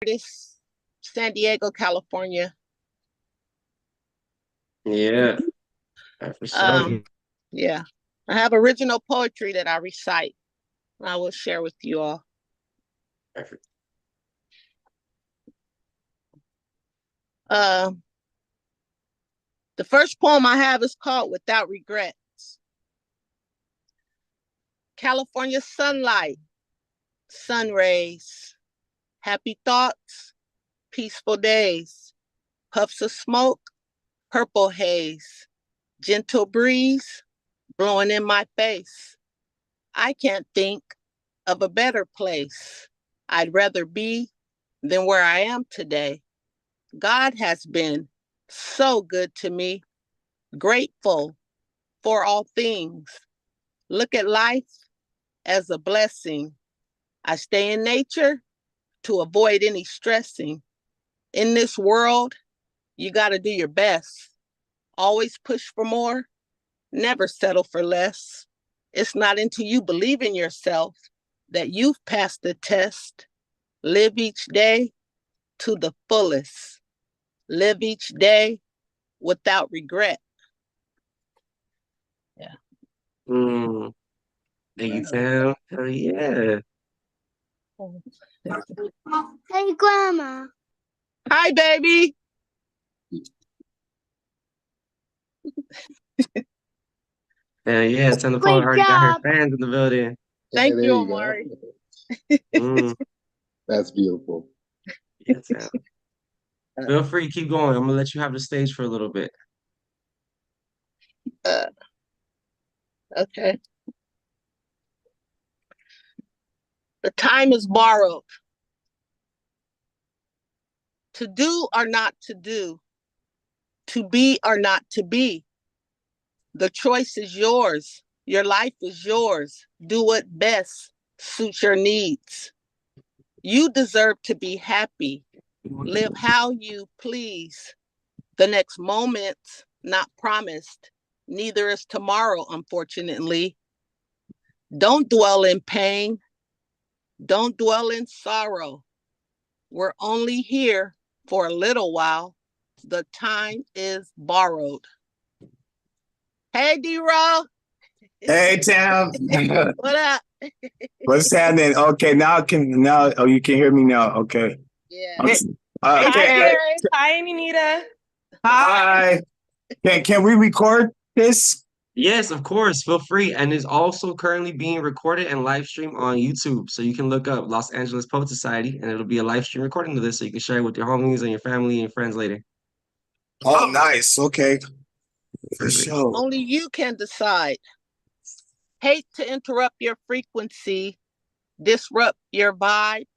artist, San Diego, California. Yeah, for sure. Yeah. I have original poetry that I recite. I will share with you all. Perfect. The first poem I have is called Without Regrets. California sunlight, sun rays, happy thoughts, peaceful days, puffs of smoke, purple haze, gentle breeze blowing in my face. I can't think of a better place I'd rather be than where I am today. God has been so good to me, grateful for all things. Look at life as a blessing. I stay in nature to avoid any stressing. In this world, you got to do your best. Always push for more, never settle for less. It's not until you believe in yourself that you've passed the test. Live each day to the fullest. Live each day without regret. Yeah. Thank you, Tam. Hell yeah. Hey, Grandma. Hi, baby. Hell yeah, Tam the poet already got her fans in the building. Thank you, Omari. That's beautiful. Yeah, Tam. Feel free, keep going. I'm gonna let you have the stage for a little bit. Okay. The time is borrowed. To do or not to do, to be or not to be. The choice is yours. Your life is yours. Do what best suits your needs. You deserve to be happy. Live how you please. The next moment, not promised. Neither is tomorrow, unfortunately. Don't dwell in pain. Don't dwell in sorrow. We're only here for a little while. The time is borrowed. Hey, D-Roll. Hey, Tam. What up? What's happening? Okay, oh, you can hear me now. Okay. Yeah. Okay. Hi, hi, Minita. Hi. Can we record this? Yes, of course. Feel free. And it's also currently being recorded and live streamed on YouTube. So you can look up Los Angeles Poet Society and it'll be a live stream recording of this so you can share it with your homies and your family and friends later. Oh, nice. Okay. For sure. Only you can decide. Hate to interrupt your frequency, disrupt your vibe,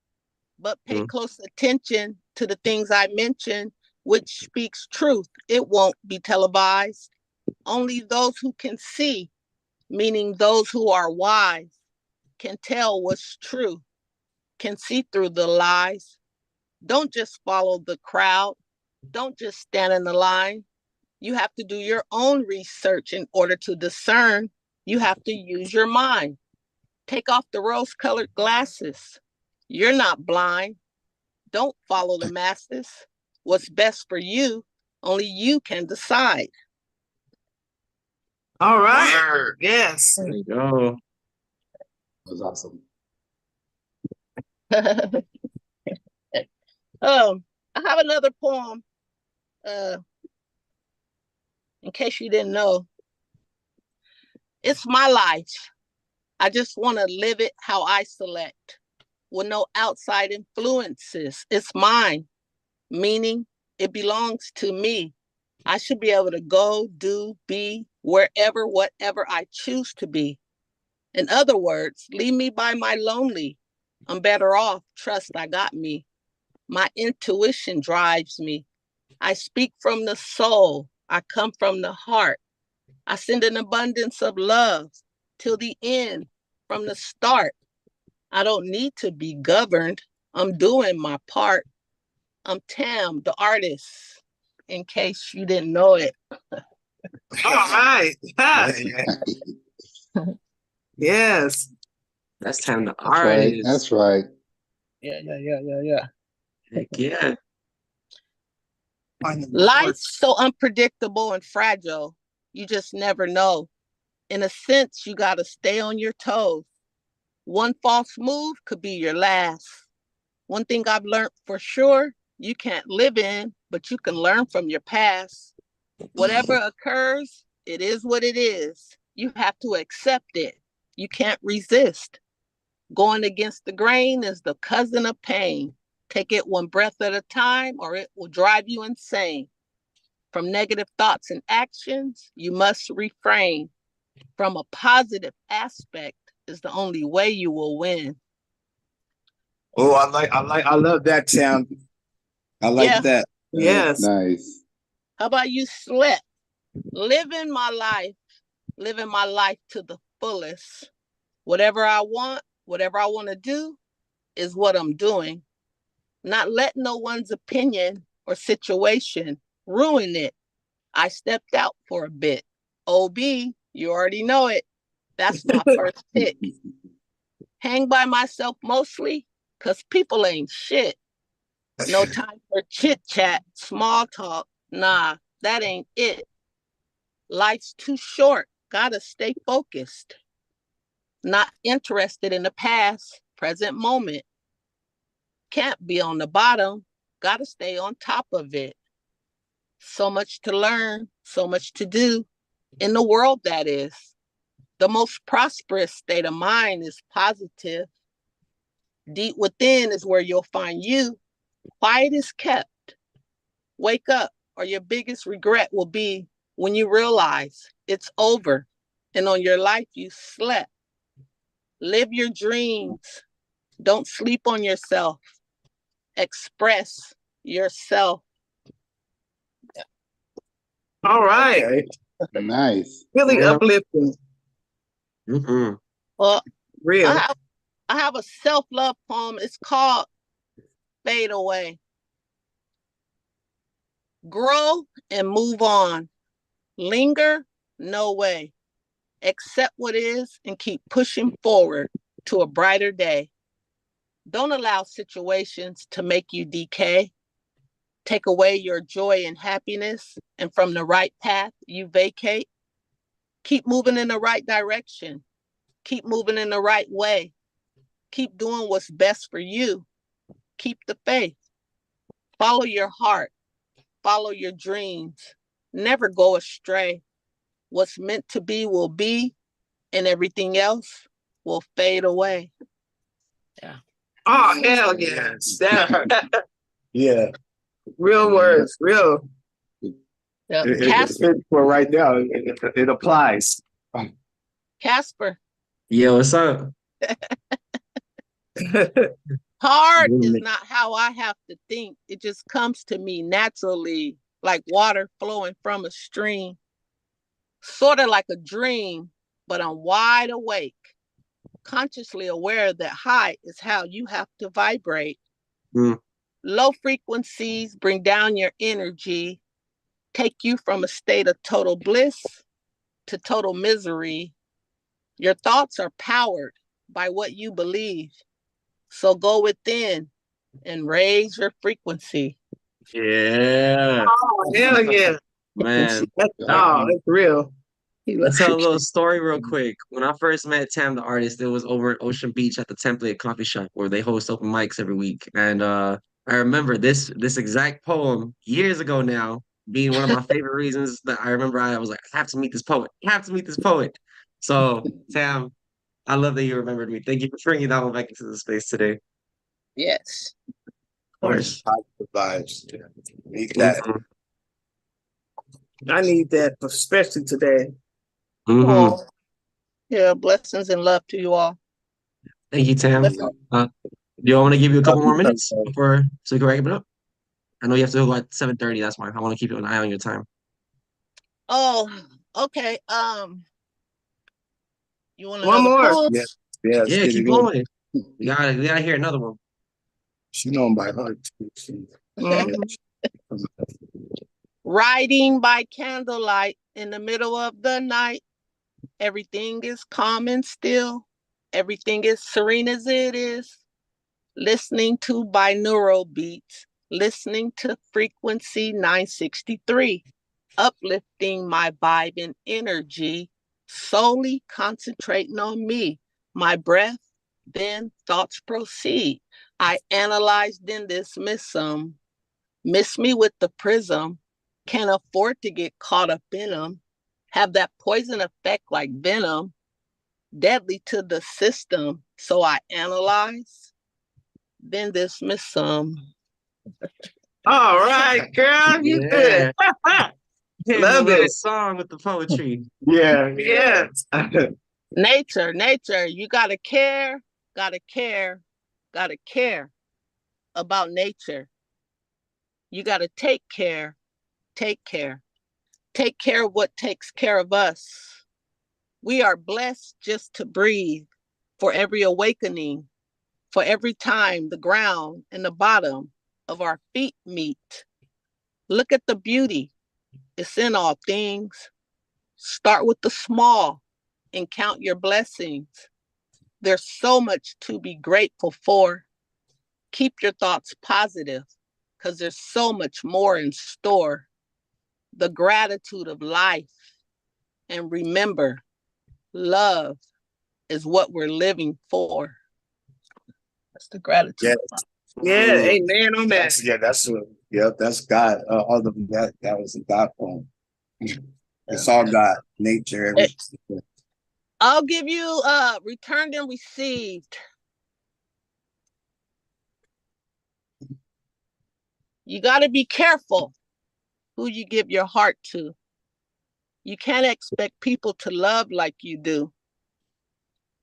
but pay close attention to the things I mention, which speaks truth. It won't be televised. Only those who can see, meaning those who are wise, can tell what's true, can see through the lies. Don't just follow the crowd. Don't just stand in the line. You have to do your own research in order to discern. You have to use your mind. Take off the rose-colored glasses. You're not blind. Don't follow the masses. What's best for you, only you can decide. All right. Yes. There you go. That was awesome. I have another poem. In case you didn't know, it's my life. I just want to live it how I select, with no outside influences. It's mine, meaning it belongs to me. I should be able to go, do, be, wherever, whatever I choose to be. In other words, leave me by my lonely. I'm better off, trust I got me. My intuition drives me. I speak from the soul. I come from the heart. I send an abundance of love till the end, from the start. I don't need to be governed. I'm doing my part. I'm Tam, the artist, in case you didn't know it. All right. Yes. That's Tam the That's right. artist. That's right. Yeah. Heck yeah. Life's so unpredictable and fragile. You just never know. In a sense, you got to stay on your toes. One false move could be your last. One thing I've learned for sure, you can't live in, but you can learn from your past. Whatever occurs, it is what it is. You have to accept it. You can't resist. Going against the grain is the cousin of pain. Take it one breath at a time, or it will drive you insane. From negative thoughts and actions, you must refrain. From a positive aspect is the only way you will win. Oh, I love that sound. I like Yeah. that. Yes. Nice. How about you, Slip? Living my life to the fullest. Whatever I want to do is what I'm doing. Not let no one's opinion or situation ruin it. I stepped out for a bit. OB, you already know it. That's my first pick. Hang by myself mostly because people ain't shit. No time for chit chat, small talk. Nah, that ain't it. Life's too short. Gotta stay focused. Not interested in the past, present moment. Can't be on the bottom. Gotta stay on top of it. So much to learn, so much to do in the world, that is. The most prosperous state of mind is positive. Deep within is where you'll find you. Quiet is kept. Wake up, or your biggest regret will be when you realize it's over and on your life you slept. Live your dreams. Don't sleep on yourself. Express yourself. All right. Okay. Nice. Really Yeah. uplifting. Mm-hmm. Well, Real. I have a self-love poem. It's called Fade Away. Grow and move on. Linger, no way. Accept what is and keep pushing forward to a brighter day. Don't allow situations to make you decay. Take away your joy and happiness, and from the right path you vacate. Keep moving in the right direction. Keep moving in the right way. Keep doing what's best for you. Keep the faith. Follow your heart. Follow your dreams. Never go astray. What's meant to be will be, and everything else will fade away. Yeah. Oh, hell yes. Yeah. Yeah. Real words. Real. Yeah. It Casper. fits for right now. It applies. Casper. Yeah, what's up? Hard is not how I have to think. It just comes to me naturally, like water flowing from a stream. Sort of like a dream, but I'm wide awake, consciously aware that high is how you have to vibrate. Mm. Low frequencies bring down your energy, take you from a state of total bliss to total misery. Your thoughts are powered by what you believe. So go within and raise your frequency. Yeah. Oh, hell yeah. Man. That's real. Let's tell a little story real quick. When I first met Tam, the artist, it was over at Ocean Beach at the Template Coffee Shop where they host open mics every week. And I remember this exact poem years ago now being one of my favorite reasons that I remember I was like, I have to meet this poet. I have to meet this poet. So, Tam, I love that you remembered me. Thank you for bringing that one back into the space today. Of Yes. course. Positive vibes. Need that. Mhm. I need that, especially today. Mhm. Oh, yeah, blessings and love to you all. Thank you, Tam. Listen. Do you want me to give you a couple more minutes before so we can wrap it up? I know you have to go at 7:30. That's why I want to keep an eye on your time. Oh, okay. You want One another more. poem? Yeah. Yeah, let's Yeah, get keep it in. going. We gotta hear another one. She know him by heart. Mhm. Riding by candlelight in the middle of the night. Everything is calm and still. Everything is serene as it is. listening to binaural beats, listening to frequency 963, uplifting my vibe and energy, solely concentrating on me, my breath, then thoughts proceed. I analyze, then dismiss them. Miss me with the prism, can't afford to get caught up in them, have that poison effect like venom, deadly to the system. So I analyze, then dismiss them. All right, girl, you good. Hit Love a little it. song with the poetry. Yeah. Yeah. Nature, nature, you gotta care, gotta care, gotta care about nature. You gotta take care, take care. Take care of what takes care of us. We are blessed just to breathe, for every awakening, for every time the ground and the bottom of our feet meet. Look at the beauty. It's in all things. Start with the small and count your blessings. There's so much to be grateful for. Keep your thoughts positive because there's so much more in store. The gratitude of life. And remember, love is what we're living for. That's the gratitude. Yes. Yeah, amen on that. That's God. All of that was a God poem. It's all God, nature, everything. I'll give you returned and received. You got to be careful who you give your heart to. You can't expect people to love like you do.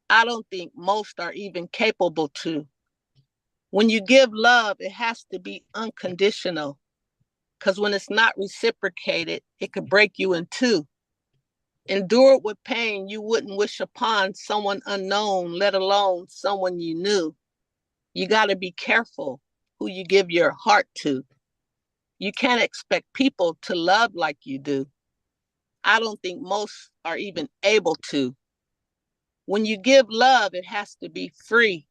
I don't think most are even capable to. When you give love, it has to be unconditional. Because when it's not reciprocated, it could break you in two. Endure it with pain you wouldn't wish upon someone unknown, let alone someone you knew. You got to be careful who you give your heart to. You can't expect people to love like you do. I don't think most are even able to. When you give love, it has to be free.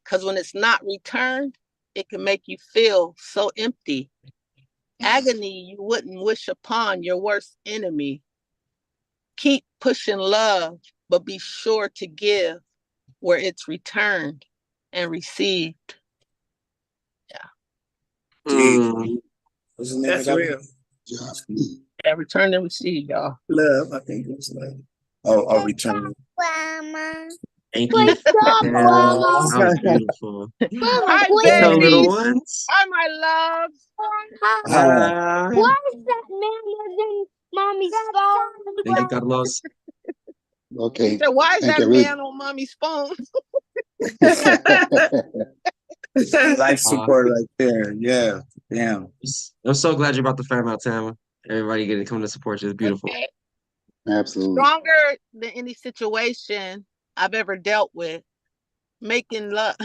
Because when it's not returned, it can make you feel so empty. Agony you wouldn't wish upon your worst enemy. Keep pushing love, but be sure to give where it's returned and received. Mm. That's real. Yeah, returned and received, y'all. Love, I think it's like. Oh, return. Grandma. Thank you. What's up, Yeah, Grandma? that was beautiful. Hi, What's So little babies. ones. Hi, my loves. Why is that man in mommy's phone? Thank you, Carlos. He Okay. said, why is Thank that you. Really. man on mommy's phone? Life support right there. Yeah. Damn. I'm so glad you brought the fam out, Tam. Everybody getting to come to support you. It's beautiful. Okay. Absolutely. Stronger than any situation I've ever dealt with. Making love.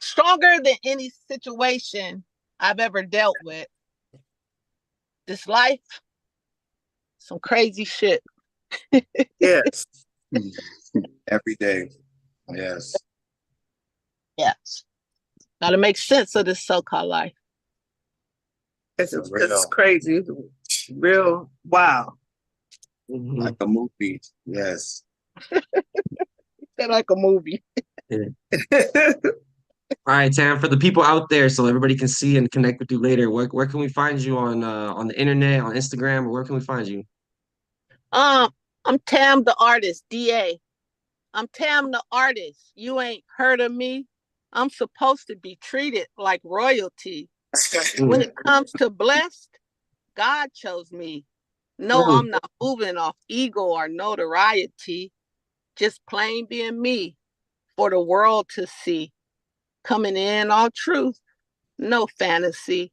Stronger than any situation I've ever dealt with. This life, some crazy shit. Yes. Every day. Yes. Yes. Gotta make sense of this so-called life. It's crazy. It's real wow. Like a movie. Yes. They're like a movie. All right, Tam, for the people out there, so everybody can see and connect with you later, where can we find you on the internet, on Instagram, or where can we find you? I'm Tam the artist, DA. I'm Tam the artist. You ain't heard of me. I'm supposed to be treated like royalty. When it comes to blessed, God chose me. No, I'm not moving off ego or notoriety. Just plain being me for the world to see. Coming in all truth, no fantasy.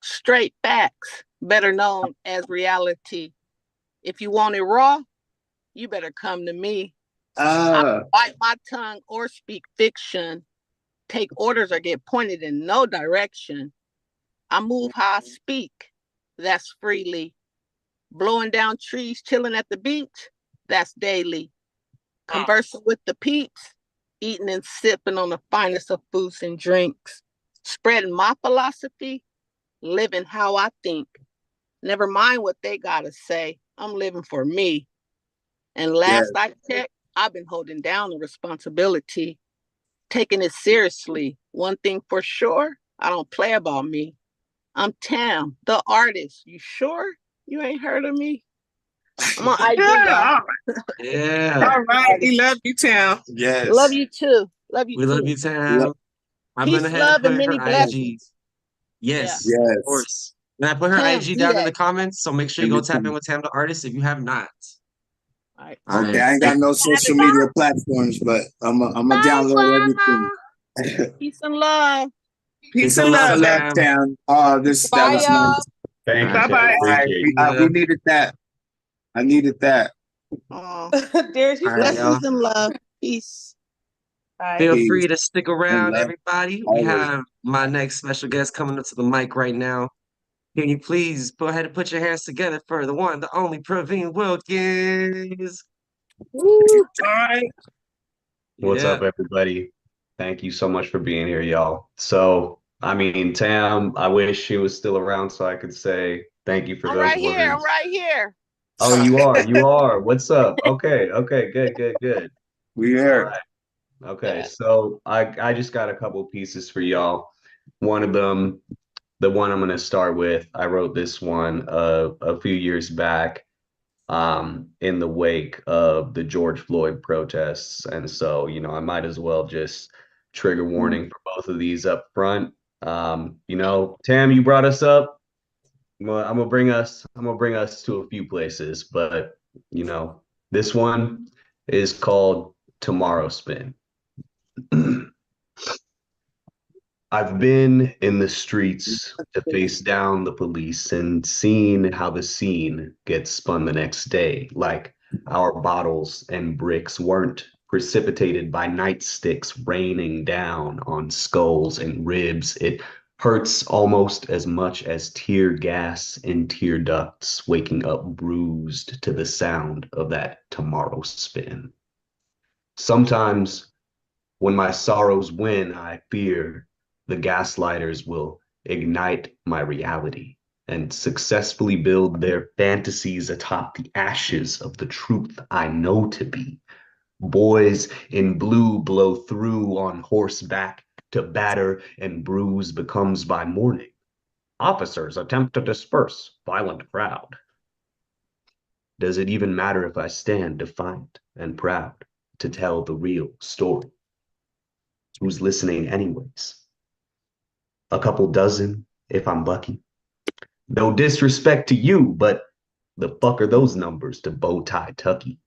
Straight facts, better known as reality. If you want it raw, you better come to me. I bite my tongue or speak fiction, take orders or get pointed in no direction. I move how I speak, that's freely. Blowing down trees, chilling at the beach, that's daily. Conversing with the peeps, eating and sipping on the finest of foods and drinks, spreading my philosophy, living how I think. Never mind what they gotta say. I'm living for me. And last I checked, I've been holding down the responsibility, taking it seriously. One thing for sure, I don't play about me. I'm Tam, the artist. You sure you ain't heard of me? I'm on IG, y'all. Yeah. Yeah. All right. We love you, Tam. Yes. Love you too. Love you We too. love you, Tam. I'm Peace, gonna head and love, and put her many blessings. IG. Yes, Yes. of course. And I put her Tam, IG do down in the that. comments, so make sure you go tap in with Tam the artist if you have not. All right. All Okay, right. I ain't got no social media platforms, but I'm gonna Bye, download Grandma. everything. Peace and love. Peace and and love, love, Tam. Tam. Oh, that Bye, was y'all. nice. Thank you, All Tam. Bye-bye. Appreciate it. We needed that. I needed that. Oh, There's All right, y'all. blessings and love. Peace. Feel Peace free to stick around, and love everybody. We always. have my next special guest coming up to the mic right now. Can you please go ahead and put your hands together for the one, the only Pravin Wilkins? All right. What's Yeah. up, everybody? Thank you so much for being here, y'all. So, I mean, Tam, I wish she was still around so I could say thank you for I'm those right here. I'm words. right here. Oh, you are. What's up? Okay, good. We All here. right. Okay, so I just got a couple pieces for y'all. One of them, the one I'm going to start with, I wrote this one a few years back in the wake of the George Floyd protests. And so, I might as well just trigger warning for both of these up front. Tam, you brought us up. I'm gonna bring us to a few places, but this one is called Tomorrow Spin. I've been in the streets to face down the police and seen how the scene gets spun the next day, like our bottles and bricks weren't precipitated by nightsticks raining down on skulls and ribs. It hurts almost as much as tear gas in tear ducts, waking up bruised to the sound of that tomorrow spin. Sometimes when my sorrows win, I fear the gaslighters will ignite my reality and successfully build their fantasies atop the ashes of the truth I know to be. Boys in blue blow through on horseback to batter and bruise becomes by morning. Officers attempt to disperse violent crowd. Does it even matter if I stand defiant and proud to tell the real story? Who's listening anyways? A couple dozen, if I'm lucky. No disrespect to you, but the fuck are those numbers to bow tie Tucky?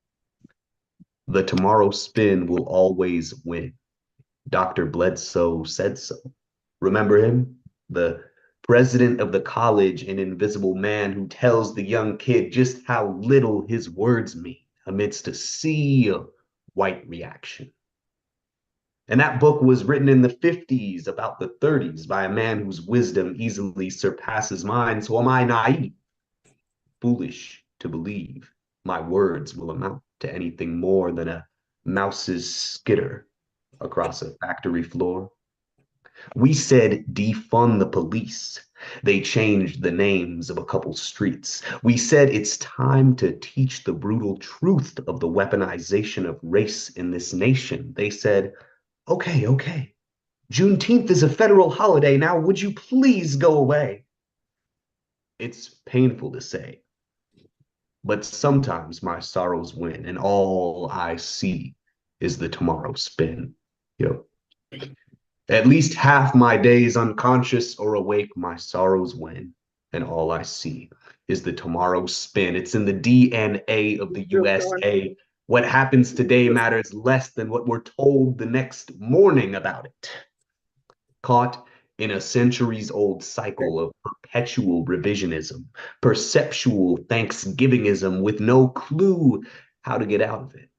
The tomorrow spin will always win. Dr. Bledsoe said so. Remember him? The president of the college, an invisible man who tells the young kid just how little his words mean amidst a sea of white reaction. And that book was written in the 50s, about the 30s, by a man whose wisdom easily surpasses mine. So am I naive, foolish to believe my words will amount to anything more than a mouse's skitter across a factory floor? We said defund the police. They changed the names of a couple streets. We said it's time to teach the brutal truth of the weaponization of race in this nation. They said, okay. Juneteenth is a federal holiday. Now, would you please go away? It's painful to say, but sometimes my sorrows win, and all I see is the tomorrow spin. Yo. At least half my days, unconscious or awake, my sorrows win, and all I see is the tomorrow spin. It's in the DNA of the USA. What happens today matters less than what we're told the next morning about it. Caught in a centuries-old cycle of perpetual revisionism, perceptual Thanksgivingism with no clue how to get out of it.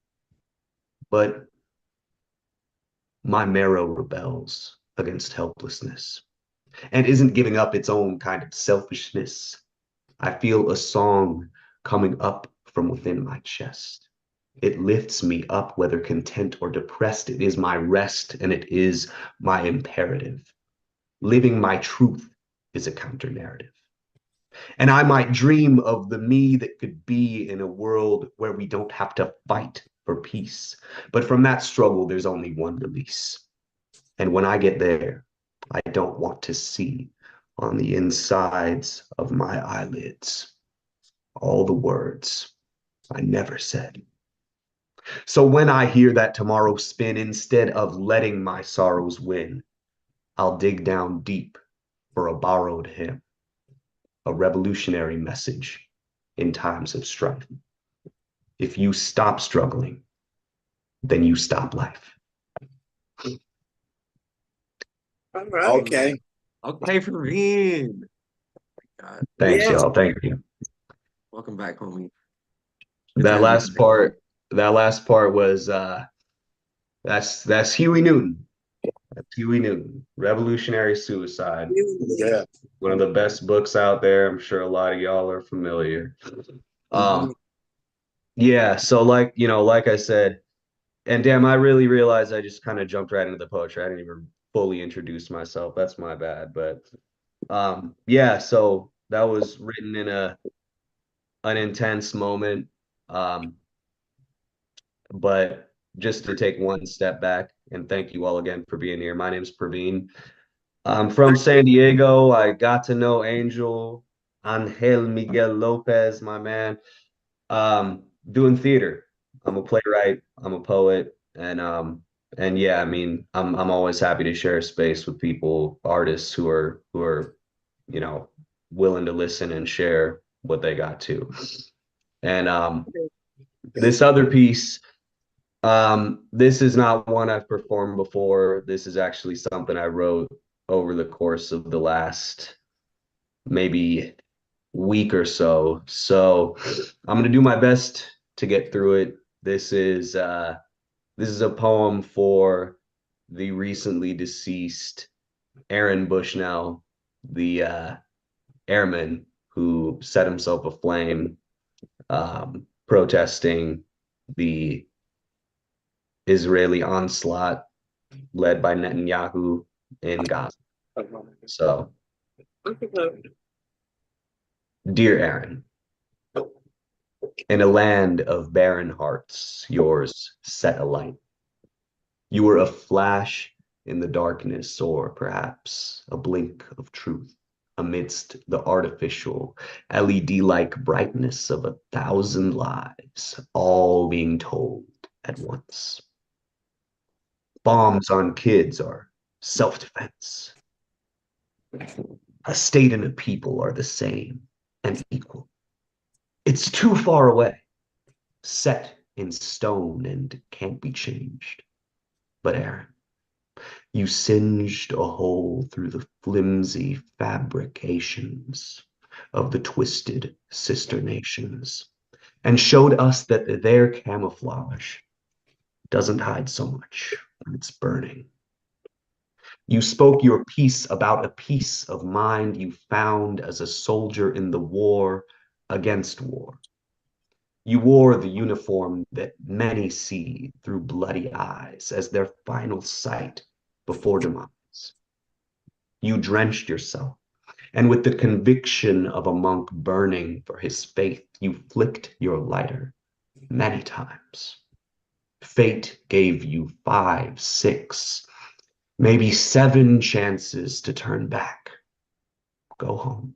But my marrow rebels against helplessness and isn't giving up its own kind of selfishness. I feel a song coming up from within my chest. It lifts me up, whether content or depressed. It is my rest and it is my imperative. Living my truth is a counter narrative. And I might dream of the me that could be in a world where we don't have to fight for peace. But from that struggle, there's only one release. And when I get there, I don't want to see on the insides of my eyelids all the words I never said. So when I hear that tomorrow spin, instead of letting my sorrows win, I'll dig down deep for a borrowed hymn, a revolutionary message in times of strife. If you stop struggling, then you stop life. All right. Okay. Okay, Pravin. God. Thanks, Yes. y'all. Thank you. Welcome back, homie. Good to That have you last back. part was that's Huey Newton. That's Huey Newton. Revolutionary Suicide. Yeah. One of the best books out there. I'm sure a lot of y'all are familiar. Yeah, so like I said, and damn, I really realized I just kind of jumped right into the poetry. I didn't even fully introduce myself. That's my bad. But yeah, so that was written in an intense moment. Um, but just to take one step back and thank you all again for being here. My name is Pravin. I'm from San Diego. I got to know Angel Miguel Lopez, my man, doing theater. I'm a playwright, I'm a poet, and yeah, I mean, I'm always happy to share space with people, artists who are, you know, willing to listen and share what they got to. And this other piece, this is not one I've performed before. This is actually something I wrote over the course of the last maybe week or so. So I'm gonna do my best to get through it. This is a poem for the recently deceased Aaron Bushnell, the airman who set himself aflame protesting the Israeli onslaught led by Netanyahu in Gaza. So, dear Aaron, in a land of barren hearts, yours set alight. You were a flash in the darkness, or perhaps a blink of truth amidst the artificial LED-like brightness of 1,000 lives, all being told at once. Bombs on kids are self-defense. A state and a people are the same and equal. It's too far away, set in stone and can't be changed. But Aaron, you singed a hole through the flimsy fabrications of the twisted sister nations and showed us that their camouflage doesn't hide so much when it's burning. You spoke your piece about a peace of mind you found as a soldier in the war against war. You wore the uniform that many see through bloody eyes as their final sight before demise. You drenched yourself, and with the conviction of a monk burning for his faith, you flicked your lighter many times. Fate gave you 5, 6, maybe 7 chances to turn back, go home.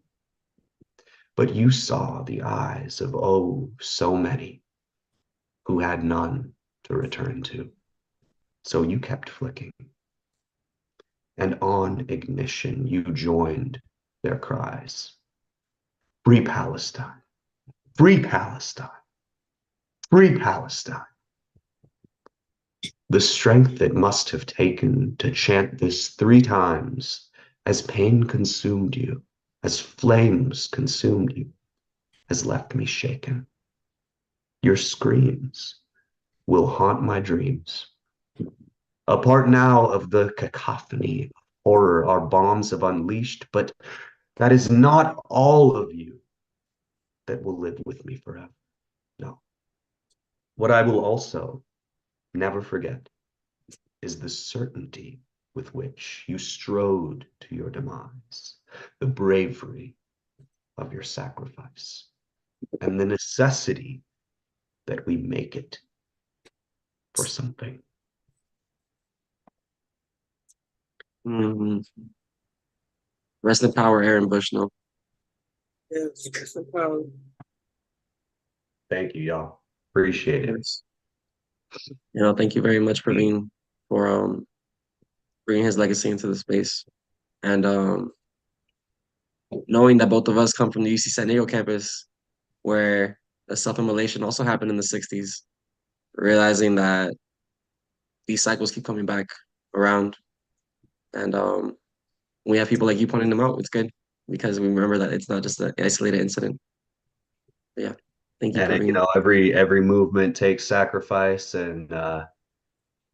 But you saw the eyes of oh, so many who had none to return to. So you kept flicking. And on ignition, you joined their cries. Free Palestine, free Palestine, free Palestine. The strength it must have taken to chant this 3 times as pain consumed you, as flames consumed you, has left me shaken. Your screams will haunt my dreams. A part now of the cacophony of horror our bombs have unleashed, but that is not all of you that will live with me forever. No. What I will also never forget is the certainty with which you strode to your demise, the bravery of your sacrifice, and the necessity that we make it for something. Mm. Rest in power, Aaron Bushnell. Yes, rest in power. Thank you, y'all. Appreciate it. Yes. Thank you very much, Pravin, for bringing his legacy into the space. And knowing that both of us come from the UC San Diego campus, where the self-immolation also happened in the 60s, realizing that these cycles keep coming back around. And we have people like you pointing them out. It's good because we remember that it's not just an isolated incident. But yeah, thank you, And Pravin. every movement takes sacrifice, and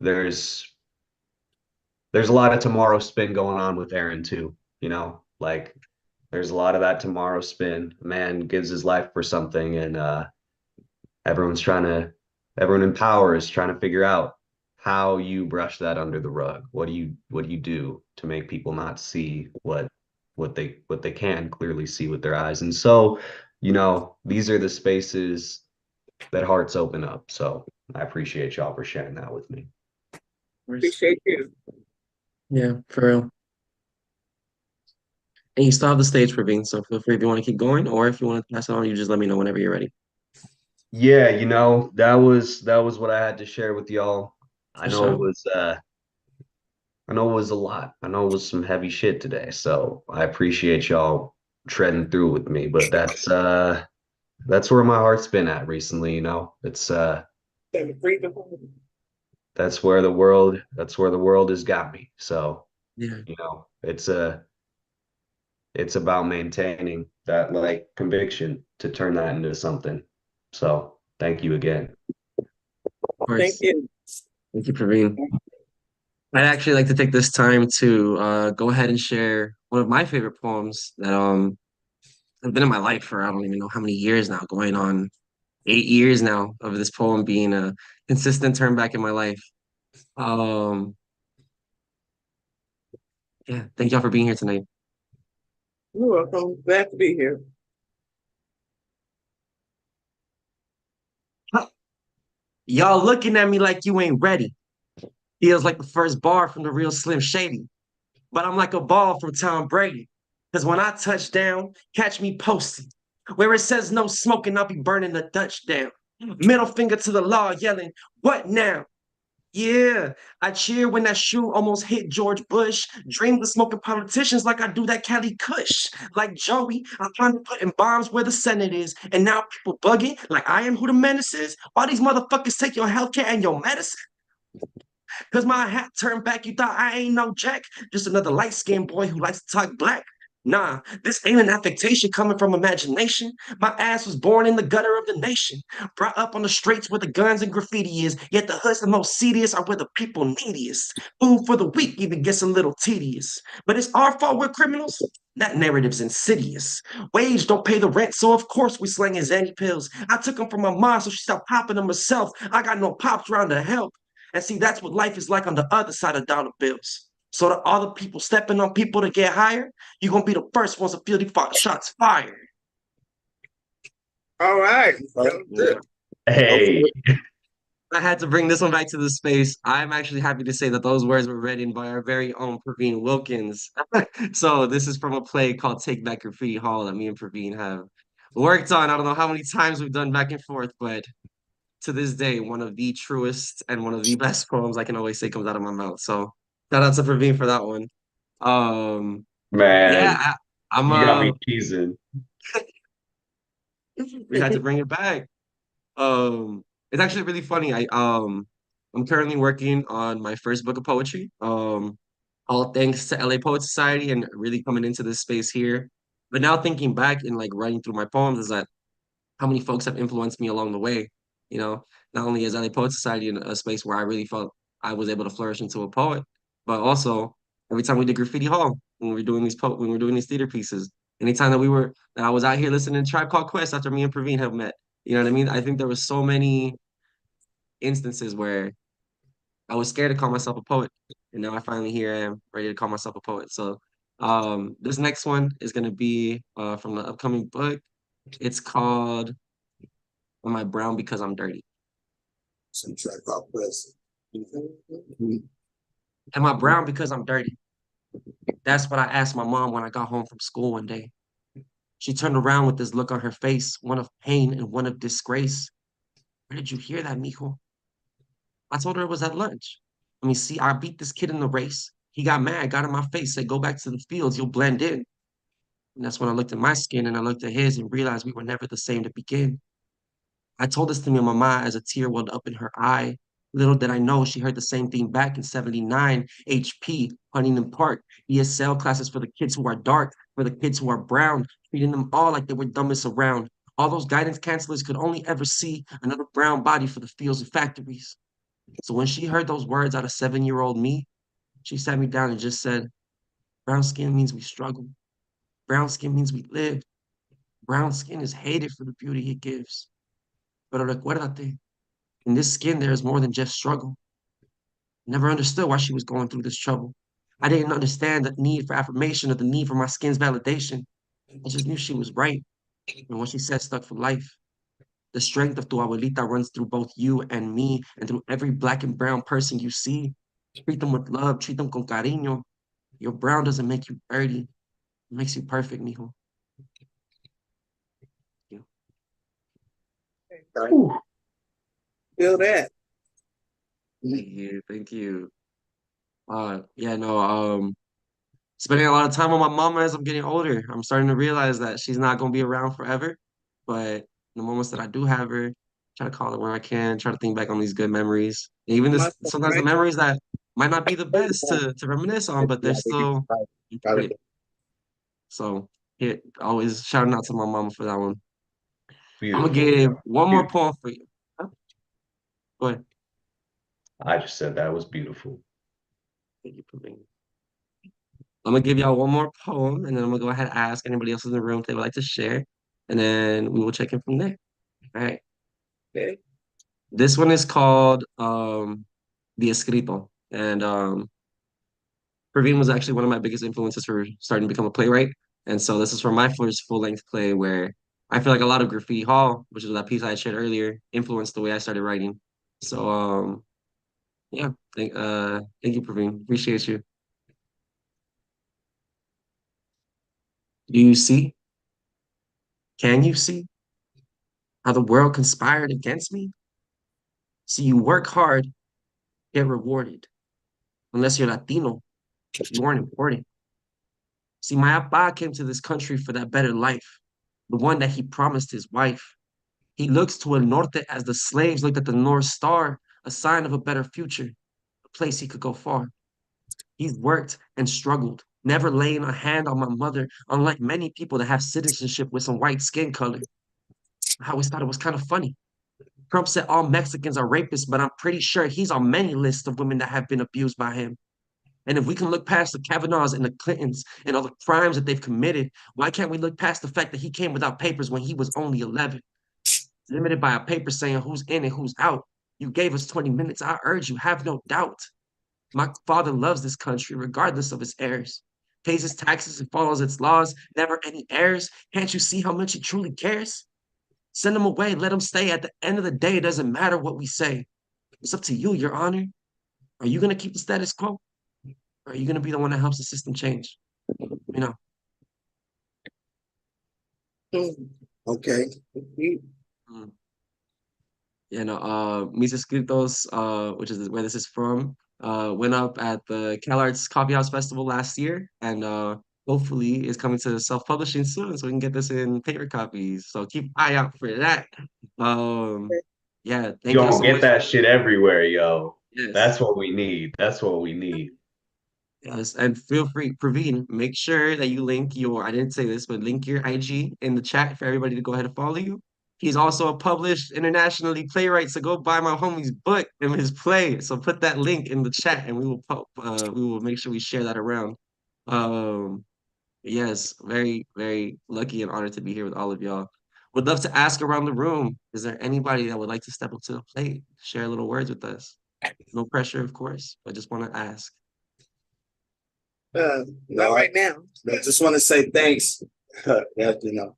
there's a lot of tomorrow spin going on with Aaron too. Like there's a lot of that tomorrow spin. Man gives his life for something, and everyone in power is trying to figure out how you brush that under the rug. What do you do to make people not see what they can clearly see with their eyes? And so, these are the spaces that hearts open up. So I appreciate y'all for sharing that with me. Appreciate you. Yeah, for real. And you still have the stage, Pravin, so feel free if you want to keep going, or if you want to pass it on, you just let me know whenever you're ready. Yeah, that was what I had to share with y'all. I For know it sure. was I know it was a lot. I know it was some heavy shit today. So I appreciate y'all treading through with me. But that's where my heart's been at recently. It's that's where the world has got me. So, Yeah. it's about maintaining that like conviction to turn that into something. So thank you again. Of Thank course. you. Thank you, Pravin. I'd actually like to take this time to go ahead and share one of my favorite poems that have been in my life for I don't even know how many years now, going on 8 years now of this poem being a consistent turn back in my life. Um, yeah, thank y'all for being here tonight. You're welcome. Glad to be here. Y'all looking at me like you ain't ready. Feels like the first bar from the real Slim Shady. But I'm like a ball from Tom Brady. Because when I touch down, catch me posting. Where it says no smoking, I'll be burning the Dutch down. Middle finger to the law, yelling, what now? Yeah, I cheer when that shoe almost hit George Bush. Dream of smoking politicians like I do that Cali Kush. Like Joey, I'm trying to put in bombs where the Senate is. And now people bugging like I am who the menace is. All these motherfuckers take your healthcare and your medicine. Cause my hat turned back, you thought I ain't no jack. Just another light-skinned boy who likes to talk black. Nah, this ain't an affectation coming from imagination. My ass was born in the gutter of the nation. Brought up on the streets where the guns and graffiti is. Yet the hoods the most serious are where the people neediest. Food for the weak even gets a little tedious. But it's our fault we're criminals? That narrative's insidious. Wage don't pay the rent, so of course we slinging Zanny pills. I took them from my mom, so she stopped popping them herself. I got no pops around to help. And see, that's what life is like on the other side of dollar bills. So to all the people stepping on people to get higher, you're gonna be the first ones to feel the shots fired. All right. Yeah. Hey, I had to bring this one back to the space. I'm actually happy to say that those words were written by our very own Pravin Wilkins. So this is from a play called Take Back Graffiti Hall that me and Pravin have worked on. I don't know how many times we've done back and forth, but to this day, one of the truest and one of the best poems I can always say comes out of my mouth. So shout out to Pravin for that one. Um, man, yeah, I'm you got me teasing. we had to bring it back. It's actually really funny. I'm currently working on my first book of poetry. All thanks to LA Poet Society and really coming into this space here. But now thinking back and like writing through my poems is that how many folks have influenced me along the way. You know, not only is LA Poet Society in a space where I really felt I was able to flourish into a poet, but also every time we did Graffiti Hall, when we were doing when we were doing these theater pieces, anytime that I was out here listening to Tribe Called Quest after me and Praveen have met. You know what I mean? I think there was so many instances where I was scared to call myself a poet, and now I finally here I am ready to call myself a poet. So this next one is gonna be from the upcoming book. It's called Am I Brown Because I'm Dirty? Some track out press. Am I brown because I'm dirty? That's what I asked my mom when I got home from school one day. She turned around with this look on her face, one of pain and one of disgrace. Where did you hear that, mijo? I told her it was at lunch. I mean, see, I beat this kid in the race. He got mad, got in my face, said, go back to the fields, you'll blend in. And that's when I looked at my skin and I looked at his and realized we were never the same to begin. I told this to my mama as a tear welled up in her eye. Little did I know she heard the same thing back in 79, HP, Huntington Park, ESL classes for the kids who are dark, for the kids who are brown, treating them all like they were dumbest around. All those guidance counselors could only ever see another brown body for the fields and factories. So when she heard those words out of 7-year-old me, she sat me down and just said, brown skin means we struggle. Brown skin means we live. Brown skin is hated for the beauty it gives. Pero recuérdate, in this skin, there is more than just struggle. Never understood why she was going through this trouble. I didn't understand the need for affirmation or the need for my skin's validation. I just knew she was right. And what she said stuck for life. The strength of tu abuelita runs through both you and me and through every black and brown person you see. Treat them with love, treat them con cariño. Your brown doesn't make you dirty. It makes you perfect, mijo. Feel that. Thank you. Thank you. Yeah, no, spending a lot of time with my mama as I'm getting older. I'm starting to realize that she's not gonna be around forever. But the moments that I do have her, try to call her when I can, try to think back on these good memories. And even this Muscle, sometimes the right? memories that might not be the best to reminisce on, but they're still important. So here, always shouting out to my mama for that one. I'm gonna Beautiful. give one more Beautiful. poem for you. Go ahead. I just said that was beautiful. Thank you, Pravin. I'm gonna give y'all one more poem, and then I'm gonna go ahead and ask anybody else in the room if they would like to share, and then we will check in from there. All right. Okay. This one is called The Escrito, and Pravin was actually one of my biggest influences for starting to become a playwright, and so this is from my first full-length play where I feel like a lot of Graffiti Hall, which is that piece I had shared earlier, influenced the way I started writing. So yeah, thank you, Pravin. Appreciate you. Do you see? Can you see how the world conspired against me? See, you work hard, get rewarded. Unless you're Latino, you aren't important. See, my Abba came to this country for that better life, the one that he promised his wife. He looks to El Norte as the slaves looked at the North Star, a sign of a better future, a place he could go far. He's worked and struggled, never laying a hand on my mother, unlike many people that have citizenship with some white skin color. I always thought it was kind of funny. Trump said all Mexicans are rapists, but I'm pretty sure he's on many lists of women that have been abused by him. And if we can look past the Kavanaughs and the Clintons and all the crimes that they've committed, why can't we look past the fact that he came without papers when he was only 11? Limited by a paper saying who's in and who's out. You gave us 20 minutes. I urge you, have no doubt. My father loves this country, regardless of its errors. Pays his taxes and follows its laws, never any errors. Can't you see how much he truly cares? Send him away, let him stay. At the end of the day, it doesn't matter what we say. It's up to you, Your Honor. Are you going to keep the status quo? Or are you going to be the one that helps the system change? You know. Okay. Mm. You know, Mis Escritos, which is where this is from, went up at the CalArts Coffee House Festival last year, and hopefully is coming to self-publishing soon, so we can get this in paper copies. So keep an eye out for that. Yeah, thank y'all Yo, so get much. that shit everywhere, yo. Yes. That's what we need. That's what we need. Yes, and feel free, Praveen, make sure that you link your, I didn't say this, but link your IG in the chat for everybody to go ahead and follow you. He's also a published internationally playwright, so go buy my homie's book and his play. So put that link in the chat and we will make sure we share that around. Um, yes, very, very lucky and honored to be here with all of y'all. would love to ask around the room, is there anybody that would like to step up to the plate, share a little words with us? No pressure, of course. I just want to ask. Not right now. I just want to say thanks. Yeah, you know.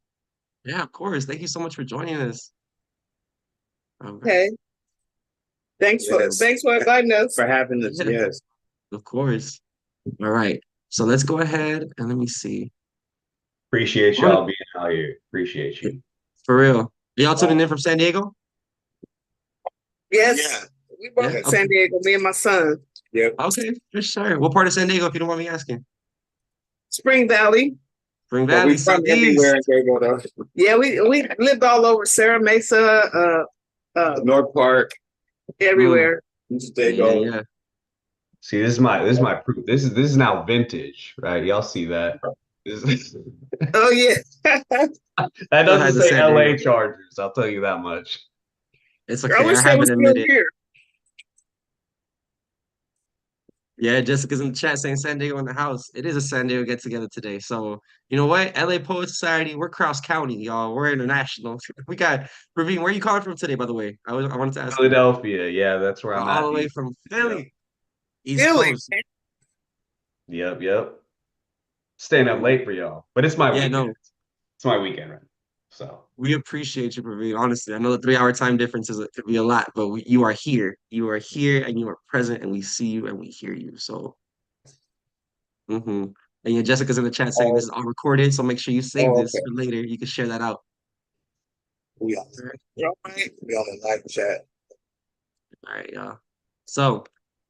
Yeah, of course. Thank you so much for joining us. Okay. Thanks Yes. for inviting us. For having us. Yeah. Yes. Of course. All right. So let's go ahead and let me see. Appreciate y'all being out here. Appreciate you. For real. Y'all tuning in from San Diego? Yes. Yeah. We both Yeah, in San Diego, me and my son. Yep. Okay, for sure. What part of San Diego, if you don't mind me asking? Spring Valley. Spring But we Valley, from everywhere Southeast. in Diego, though. Yeah, we lived all over Sarah Mesa, North Park, everywhere. East Yeah, Diego. yeah. See, this is my proof. This is now vintage, right? Y'all see that? Oh yeah. That Still doesn't has a say San Diego. LA Chargers, I'll tell you that much. It's I okay. I wish they haven't was still admitted. here. Yeah, Jessica's in the chat saying San Diego in the house. It is a San Diego get together today. So you know what? LA Poet Society, we're cross county, y'all. We're international. We got Pravin. Where are you calling from today, by the way? I wanted to ask you. Philadelphia, yeah, that's where I'm All at. the way from Philly, East Philly. Coast. Yep. Staying up late for y'all, but it's my Yeah, weekend. no, It's my weekend, right? So we appreciate you, Pravin. Honestly, I know the 3 hour time difference could be a lot, but you are here. You are here, and you are present, and we see you and we hear you. So. And yeah, Jessica's in the chat saying this is all recorded, so make sure you save this Okay. for later. You can share that out. We on, All right. we on the live chat. All right, y'all. So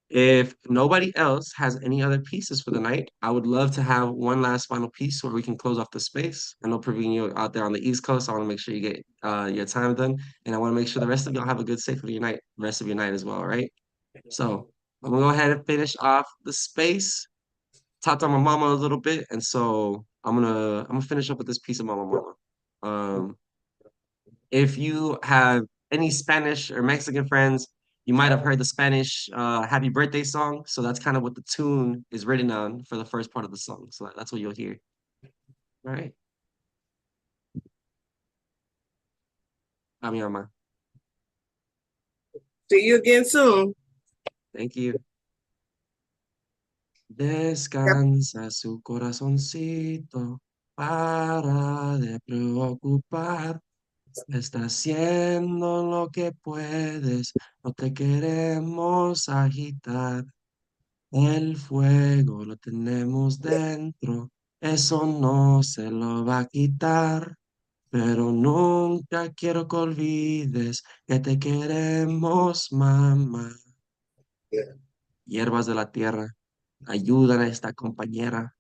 if nobody else has any other pieces for the night, I would love to have one last final piece where we can close off the space. I know Praveen, you're out there on the East Coast. So I want to make sure you get your time done, and I want to make sure the rest of y'all have a good, safe of your night, rest of your night as well. All right. So I'm gonna go ahead and finish off the space. Talked to my mama a little bit, and so I'm gonna finish up with this piece of Mama Mama. Um, if you have any Spanish or Mexican friends, you might have heard the Spanish "Happy Birthday" song. So that's kind of what the tune is written on for the first part of the song. So that's what you'll hear. All right, a mi mamá. See you again soon. Thank you. Descansa su corazoncito, para de preocupar. Está haciendo lo que puedes, no te queremos agitar. El fuego lo tenemos dentro, eso no se lo va a quitar. Pero nunca quiero que olvides que te queremos, mamá. Hierbas de la tierra, ayudan a esta compañera.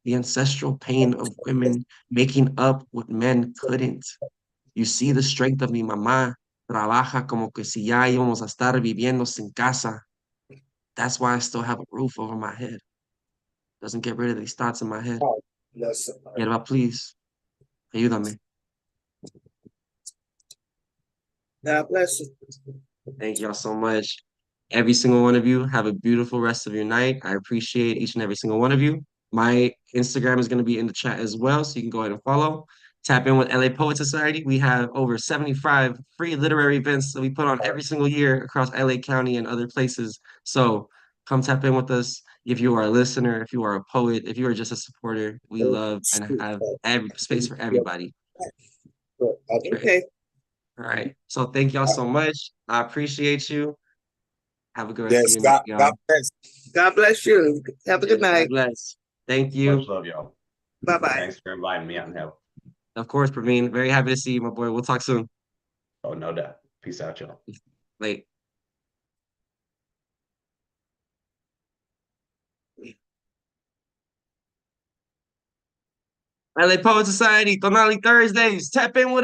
The ancestral pain of women making up what men couldn't. You see the strength of mi mamá. Trabaja como que si ya íbamos a estar viviendo sin casa. That's why I still have a roof over my head. Doesn't get rid of these thoughts in my head. Yes. Yerba, please, ayúdame. God bless you. Thank y'all so much. Every single one of you, have a beautiful rest of your night. I appreciate each and every single one of you. My Instagram is going to be in the chat as well, so you can go ahead and follow. Tap in with LA Poet Society. We have over 75 free literary events that we put on every single year across LA County and other places. So come tap in with us. If you are a listener, if you are a poet, if you are just a supporter, we love and have every space for everybody. Okay. All right. So thank y'all so much. I appreciate you. Have a good rest of Yes. your night, God y'all. bless. God bless you. Have a good Yes, God night. bless. Thank much you. love, y'all. Bye-bye. Thanks for inviting me out and help. Of course, Praveen. Very happy to see you, my boy. We'll talk soon. Oh, no doubt. Peace out, y'all. Late. LA Poet Society, Tonalli Thursdays. Tap in with us.